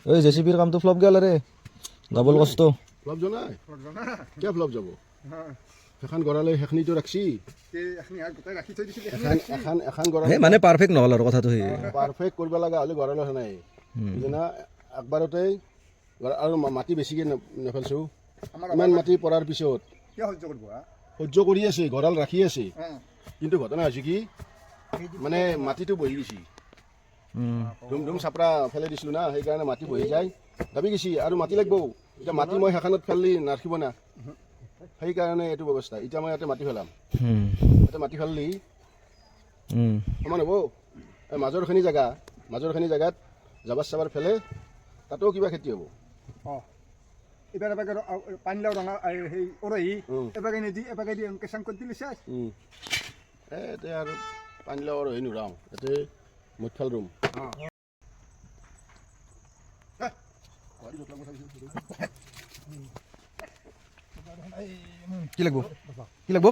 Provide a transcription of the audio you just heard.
এই জেচিবিৰ কামটো ফ্লপ গেল ৰে ডাবল কষ্ট ফ্লপ জনাই কিয় ফ্লপ যাব এখন গড়ালে সেইখিনিতো ৰাখছি এখন গড়ালে মানে পাৰফেক্ট নহ'ল আৰু কথাটো সেই পাৰফেক্ট কৰিব লগা হ'লে গড়ালে নাই বুজিনা একবাৰতেই আৰু মাটি বেছিকৈ নেফেলছোঁ ইমান মাটি পৰাৰ পিছত সহ্য কৰি আছে গড়াল ৰাখি আছে কিন্তু ঘটনা হৈছে কি মানে মাটিটো বহি গৈছে ধুম ধুম চাপৰা ফেলাই দিছিলোঁ না সেইকাৰণে মাটি বহি যায় দাবি গৈছে আৰু মাটি লাগিব এতিয়া মাটি মই সেইখনত ফেললি নাৰাখিব না সেইকাৰণে এইটো ব্যৱস্থা এতিয়া মই ইয়াতে মাটি ফেলাম ইয়াতে মাটি ফেললি সমান হ'ব এই মাজৰখিনি জেগাত জাবাৰ চাবাৰ ফেলে তাতেও কিবা খেতি হ'ব এবাৰ পানীলাও ৰঙা সেই উৰহি এবাৰ নিদি এবাৰ দি কেঁচাং কৰি দিলে চাই এতিয়া আৰু পানীলাও আৰু হেৰি নোৰাওঁ ইয়াতে মুঠফাল ৰুম কি লাগিব